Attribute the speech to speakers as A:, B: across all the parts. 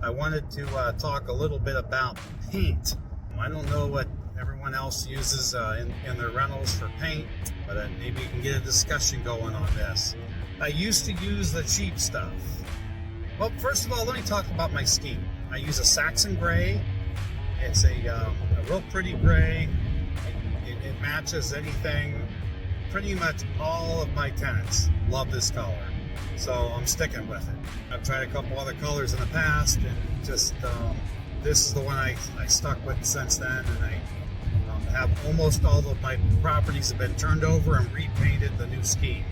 A: I wanted to talk a little bit about paint. I don't know what everyone else uses in their rentals for paint, but maybe you can get a discussion going on this. I used to use the cheap stuff. Well, first of all, let me talk about my scheme. I use a Saxon gray. It's a real pretty gray. It matches anything. Pretty much all of my tenants love this color, so I'm sticking with it. I've tried a couple other colors in the past, and just this is the one I stuck with since then, and I have almost all of my properties have been turned over and repainted the new scheme.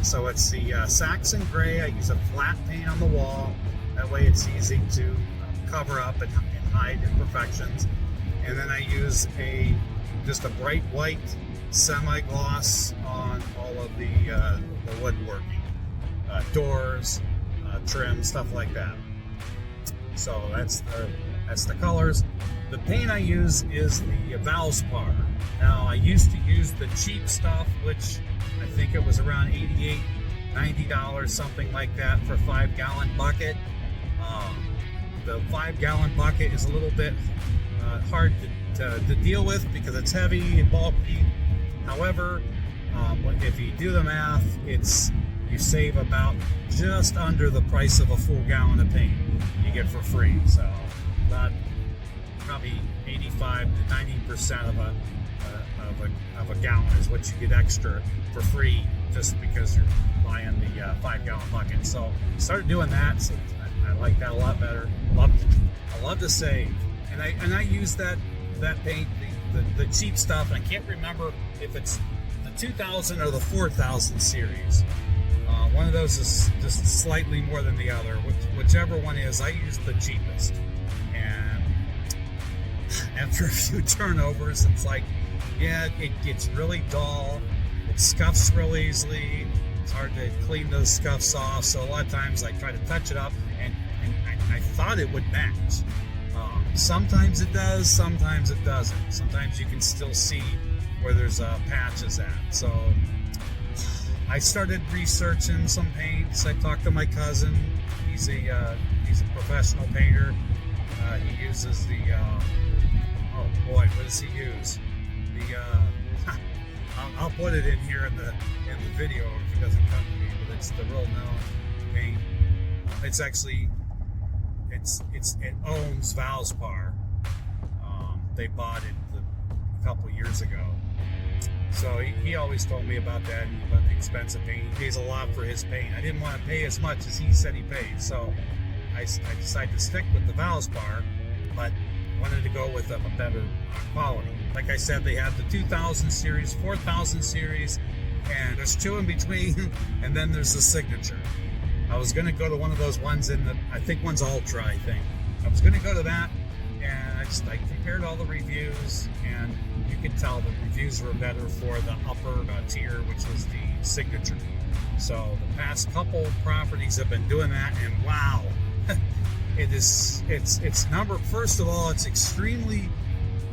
A: So it's the Saxon gray. I use a flat paint on the wall. That way it's easy to cover up and hide imperfections. And then I use just a bright white semi-gloss on all of the woodworking, doors, trim, stuff like that. So that's the colors. The paint I use is the Valspar. Now, I used to use the cheap stuff, which I think it was around $88, $90, something like that, for a 5-gallon bucket. The 5-gallon bucket is a little bit hard to deal with because it's heavy and bulky. However, if you do the math, you save about just under the price of a full gallon of paint you get for free. So about probably 85 to 90% of a gallon is what you get extra for free, just because you're buying the 5-gallon bucket. So I started doing that. So I like that a lot better. I love to save, and I use that paint, the cheap stuff. I can't remember if it's the 2000 or the 4000 series. One of those is just slightly more than the other. Whichever one is, I use the cheapest. And after a few turnovers, it's like, yeah, it gets really dull. It scuffs real easily. It's hard to clean those scuffs off. So a lot of times I try to touch it up, and I thought it would match. Sometimes it does, sometimes it doesn't. Sometimes you can still see where there's patches at. So I started researching some paints. I talked to my cousin. He's a professional painter. He uses the oh boy, what does he use? I'll put it in here in the video if it doesn't come to me. But it's the real known paint. It's actually it owns Valspar. They bought it a couple years ago. So he always told me about that, about the expensive paint. He pays a lot for his paint. I didn't want to pay as much as he said he paid, so I decided to stick with the Valspar, but wanted to go with a better quality. Like I said, they have the 2000 series, 4000 series, and there's two in between, and then there's the signature. I was going to go to one of those ones I think one's Ultra, I think. I was going to go to that, and I compared all the reviews, and you could tell the reviews were better for the upper tier, which was the signature. So the past couple properties have been doing that, and wow, first of all, it's extremely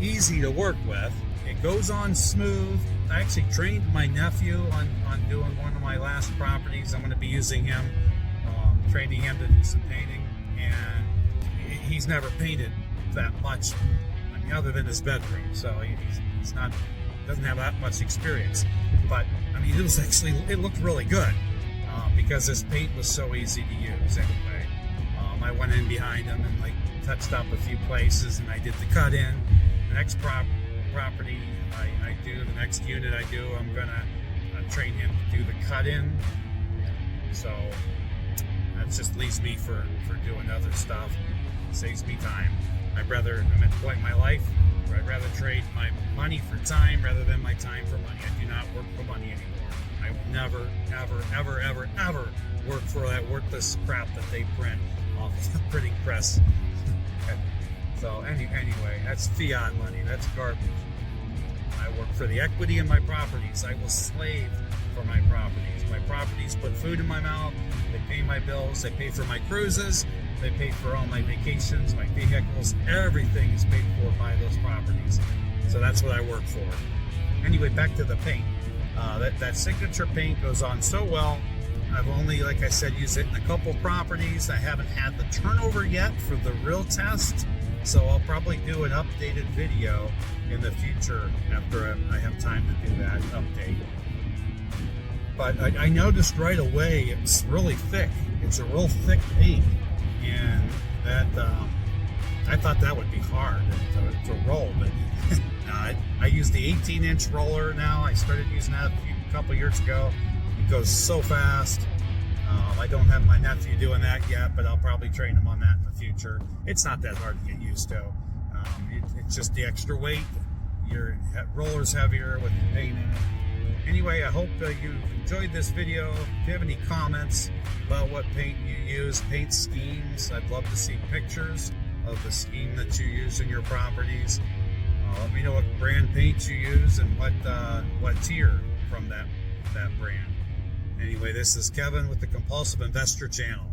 A: easy to work with. It goes on smooth. I actually trained my nephew on doing one of my last properties. I'm going to be using him, training him to do some painting, and he's never painted that much, I mean, other than his bedroom, so doesn't have that much experience. But I mean, it looked really good because this paint was so easy to use. Anyway, I went in behind him and touched up a few places, and I did the cut in. The next property the next unit I do, I'm gonna train him to do the cut in. So that just leaves me for doing other stuff. It saves me time. I'm at the point in my life where I'd rather trade my money for time rather than my time for money. I do not work for money anymore. I will never, ever, ever, ever, ever work for that worthless crap that they print off the printing press. So anyway, that's fiat money. That's garbage. I work for the equity in my properties. I will slave for my properties. My properties put food in my mouth. They pay my bills. They pay for my cruises. They pay for all my vacations, my vehicles. Everything is paid for by those properties. So that's what I work for. Anyway, back to the paint. That signature paint goes on so well. I've only, like I said, used it in a couple properties. I haven't had the turnover yet for the real test, so I'll probably do an updated video in the future after I have time to do that update. But I noticed right away it's really thick. It's a real thick paint, and that I thought that would be hard to roll, but I use the 18-inch roller now. I started using that a couple years ago. It goes so fast. I don't have my nephew doing that yet, but I'll probably train him on that in the future. It's not that hard to get used to. It's just the extra weight. Your roller's heavier with the paint in it. Anyway, I hope you enjoyed this video. If you have any comments about what paint you use, paint schemes, I'd love to see pictures of the scheme that you use in your properties. Let me know what brand paint you use and what tier from that brand. Anyway, this is Kevin with the Compulsive Investor Channel.